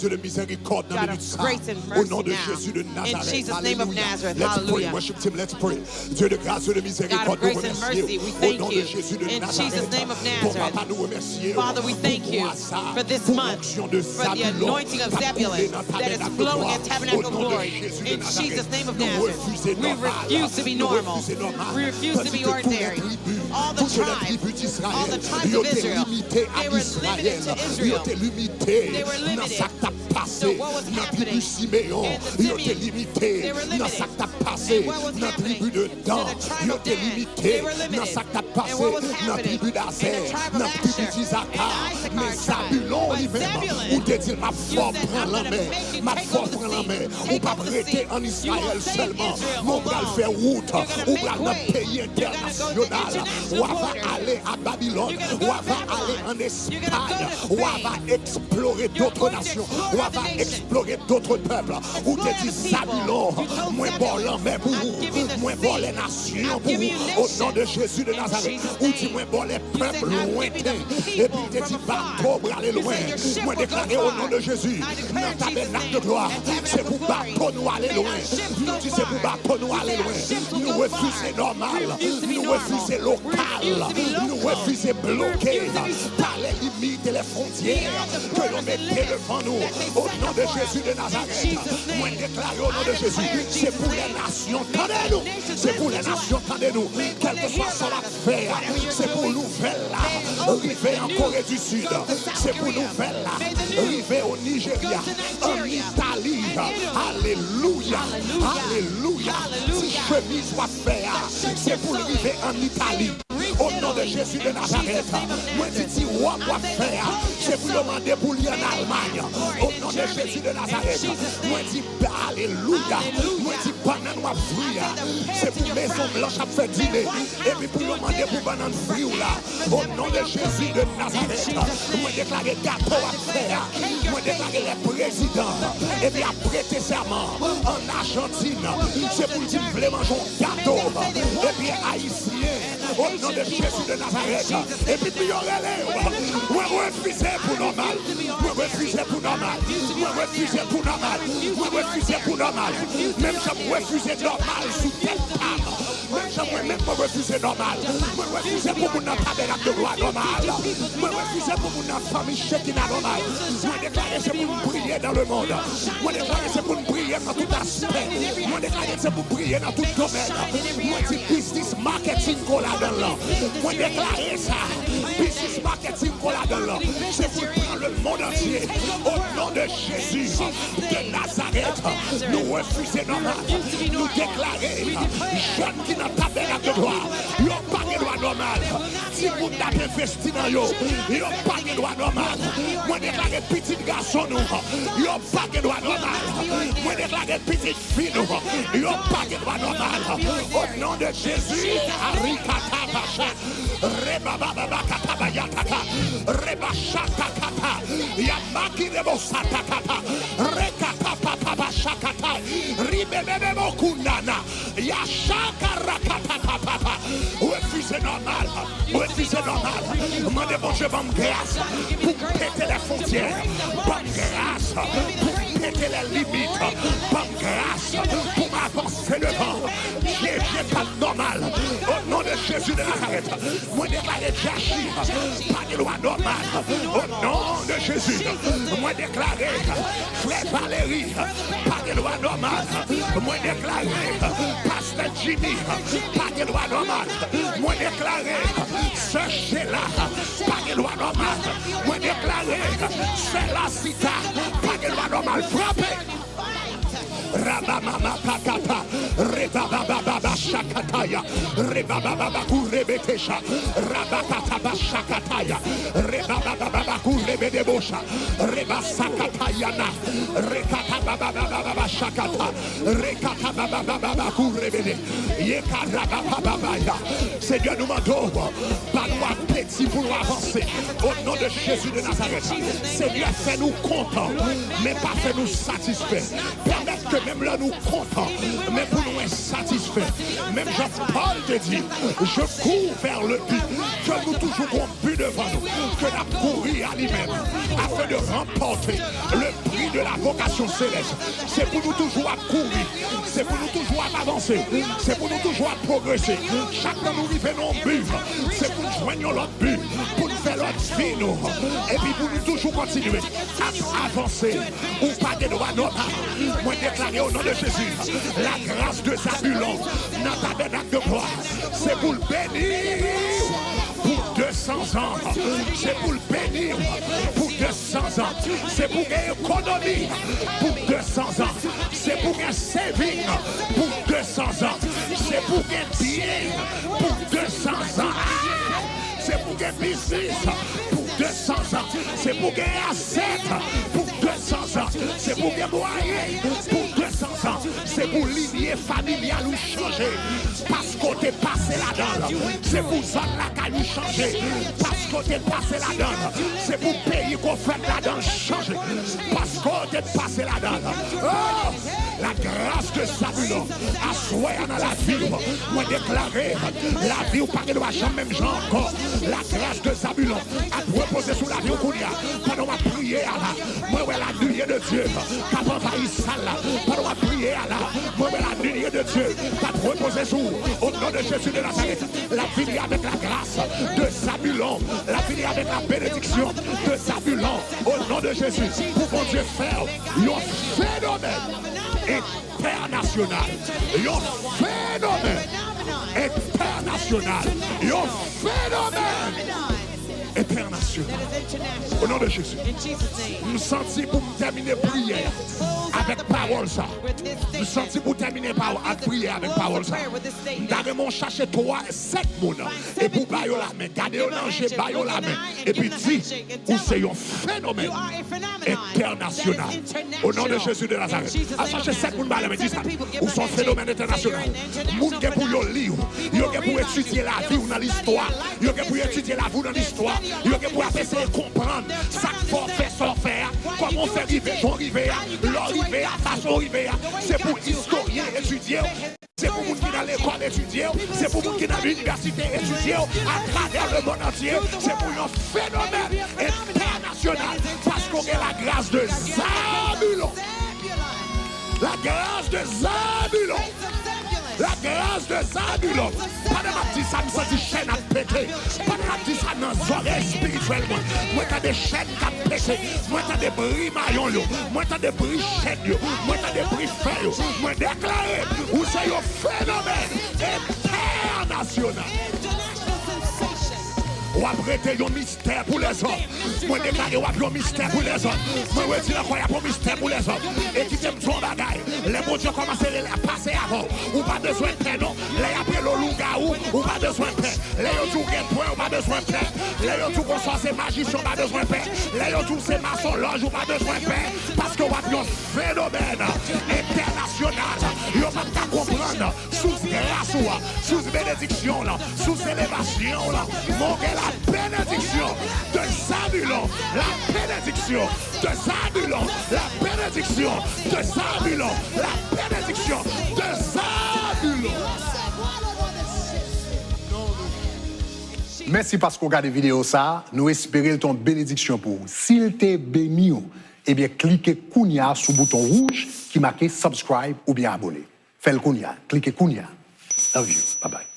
grâce et de miséricorde dans God minute of ça. grace and Au nom mercy de now. Jésus de In Nazareth. Jesus' name of Nazareth. Let's pray. Hallelujah. Worship team, let's pray. Dieu de grâce et de God miséricorde, of nous grace and remercions. mercy, we Au thank nom de you. Jésus de In Nazareth. Jesus' name of Pour Nazareth. papa, nous remercions. Father, we thank you for this month, for the anointing of Zebulun that is flowing in Tabernacle Glory. In Jesus' name of Nazareth, we refuse to be normal. We refuse to be ordinary. All the tribes, all the tribes of Israel, they were limited to Israel. They were limited. So what was happening in the Simeon, they were limited. And what was happening to the tribe of Dan, they were limited. And what was happening in the tribe of Asher and the Issachar tribe. But Zebulun, you said, I'm going to make you take over the sea. Take over the sea. You won't save Israel alone. You're going to make way. You're going to go to international borders. Babylone, on va aller en Espagne, on va explorer d'autres nations, on va explorer d'autres peuples. Où te dis Babylone, moins bon l'homme pour vous, moins bon les nations pour vous, au nom de Jésus de Nazareth. Où tu moins bon les peuples lointains, et puis te dis bateau pour aller loin. Moi déclaré au nom de Jésus, dans tabernacle de gloire, c'est pour bateau nous aller loin. Nous disons c'est pour bateau nous aller loin. Nous refusons normal, nous refusons local, nous refusons bloquer par les limites et les frontières que l'on mettait devant nous. Au nom de Jésus de Nazareth, moi déclaré au nom de Jésus, c'est pour les nations, tendez-nous, c'est pour les nations, tendez-nous, quelle que soit son affaire, c'est pour nouvelle là, arriver en Corée du Sud, c'est pour nouvelle là, arriver au Nigeria, en Italie, alléluia, alléluia, si chemise soit faite, c'est pour arriver en Italie. Au nom de Jésus de Nazareth, moi je dis, roi doit faire, c'est pour demander pour lui en Allemagne. Au nom de Jésus de Nazareth, moi je dis, alléluia, moi je dis, banane ou fruit, c'est pour maison blanche à faire dîner, et puis pour demander pour banane fruit là. Au nom de Jésus de Nazareth, moi déclarer gâteau à faire, moi déclarer les présidents, et puis à prêter serment en Argentine, c'est pour dire, vous voulez manger un gâteau, et puis haïtien, au nom de Jésus de Nazareth, et puis il y aurait les, moi refuser pour normal, moi refuser pour normal, moi refuser pour normal, moi refuser pour normal, même si je refuser normal sous telle femme, même si je refuser normal, moi refuser pour mon tabernacle de gloire normal, moi refuser pour mon famille Shekinah normal, moi déclarer c'est pour nous prier dans le monde, moi déclarer c'est pour nous prier dans tout aspect, moi déclarer c'est pour prier dans tout domaine, moi dis business marketing qu'on a dans l'an. Moi déclarer ça, business marketing qu'on a dans l'an, c'est pour prendre le monde entier. Au nom de Jésus de Nazareth, nous refusons normal, nous déclarer, jeunes qui n'ont pas de droit, ils n'ont pas de droit normal. Si vous n'avez investi dans eux, ils n'ont pas de droit normal. Moi déclarer petit garçon, ils n'ont pas de droit normal. Moi déclarer petite fille, ils n'ont pas de droit normal. Au nom de Jésus, Reba baba kata yataka, reba shaka kata, yamaki rebo sata kata, rekata papa shakata, ribebe mokundana, yashaka rakata papa. Refusez normal, refusez normal. Demandez bon Dieu bonne grâce pour péter les frontières, bonne grâce pour péter les limites, bonne grâce pour m'avancer devant. J'ai pas normal. Au nom de Jésus de Nazareth, moi déclarer Jachir, pas de loi normale. Au nom de Jésus, moi déclarer Frère Valérie, pas de loi normale. Moi déclarer Pasteur Jimmy, pas de loi normale. Moi déclarer Sœur Sheila, pas de loi normale. Moi déclarer Sœur Lassita, pas de loi normale. Frappez! Rabababa kakata, rebababa shakataya, rebababa kurebekesha, rabakata shakataya, rebababa kurebedebosha, rebasakatayana, rekata shakata, rekata kurebede, yekarabababa. Seigneur nous mandons, pas nous appétit pour nous avancer. Au nom de Jésus de Nazareth. Seigneur, fais-nous contents, mais pas fais-nous satisfaits. Permettre que même là nous contents, mais pour nous insatisfaits. Même Jean-Paul te dit, je cours vers le but, que nous toujours un but devant nous, que la courir à lui-même, afin de remporter le prix de la vocation céleste. C'est pour nous toujours à courir, c'est pour nous toujours à avancer, c'est pour nous toujours à progresser. Chacun nous vivons un but, c'est pour nous joindre l'autre but, pour nous faire l'autre vie, nous. Et puis pour nous toujours continuer à avancer, ou pas de droit notre âme. Moi déclarer au nom de Jésus, la grâce de Zabulon, notre tabernacle de gloire, c'est pour le bénir pour 200 ans, c'est pour le bénir pour 200 ans, c'est pour gagner économie pour 200 ans, c'est pour gagner saving pour 200 ans, c'est pour gagner bien pour 200 ans, c'est pour gagner business pour 200 ans, c'est pour gagner asset pour 200 ans, c'est pour gagner moyen pour 200 ans, c'est pour lignée familiale ou changer, parce qu'on t'est passé là-dedans, c'est pour ça la nous changer, parce qu'on t'est passé là-dedans, c'est pour pays qu'on fait là-dedans changer, parce qu'on t'est passé là-dedans. Oh, la grâce de Zabulon, assoyant dans la vie, moi déclarer la vie ou pas de jamais même genre encore, la grâce de Zabulon a reposé sous la vie au Kounia, pendant ma prière là, moi la nuée de Dieu, qui a envahi ça là, pendant ma prière là, moi la nuée de Dieu, qui a reposé sous, au nom de Jésus de Nazareth, la vie avec la grâce de Zabulon, la vie avec la bénédiction de Zabulon, au nom de Jésus, pour mon Dieu faire un phénomène international, un phénomène international, un phénomène international. Au nom de Jésus, nous sentons pour terminer prière avec parole ça. Nous sentons pour terminer avec prière avec parole ça. Nous avons cherché 7 personnes et pour bailler la main, garder au danger, bailler la main et puis dit où c'est un phénomène international. Au nom de Jésus de Nazareth. À chercher 7 personnes bailler la main, dit ça. Où sont phénomène international. Moun qui pour yo lire, yo qui pour étudier la vie ou dans l'histoire, yo qui pour étudier la vie dans l'histoire. Yo qui pour essayer de comprendre ça qu'il faut faire sans faire, comment faire arriver, son arriver, l'arriver, façon arriver. C'est pour historien étudier, c'est pour les gens qui dans l'école étudier, c'est pour les gens qui dans l'université étudier, à travers le monde entier. C'est pour un phénomène international parce qu'on a la grâce de Zabulon. La grâce de Zabulon. La grâce de Zabulon. Pas de ma petite ça me senti chaîne à péter. Pas de ma petite ça dans les oreilles spirituellement. Moi t'as des chaînes qui ont pété. Moi t'as des bris maillons. Moi t'as des bris chaînes. Moi t'as des bris feuilles. Moi déclaré où c'est un phénomène international. Ou après un mystère pour les hommes. Moi déclaré ou après un mystère pour les hommes. Moi je dis qu'il y a un mystère pour les hommes. Et qui t'aime ton bagaille. Les mots Dieu commencent à passer avant. Ou pas besoin de paix non. Les après le loup-garou. Ou pas besoin de paix. Les autour de point ou pas besoin de paix. Les autour qu'on soit c'est magicien ou pas besoin de paix. Les autour c'est maçon loge ou pas besoin de paix. Parce qu'on va faire un phénomène international. Il ne va pas comprendre sous grâce ou sous bénédiction sous élévation mon gars. La bénédiction de Zabulon, la bénédiction de Zabulon, la bénédiction de Zabulon, la bénédiction de Zabulon. Merci parce qu'on regarde la vidéo ça. Nous espérons ton bénédiction pour vous. S'il t'est béni, eh bien cliquez Kounia sur le bouton rouge qui marque subscribe ou bien abonner. Faites le Kounia, cliquez Kounia. Love you. Bye bye.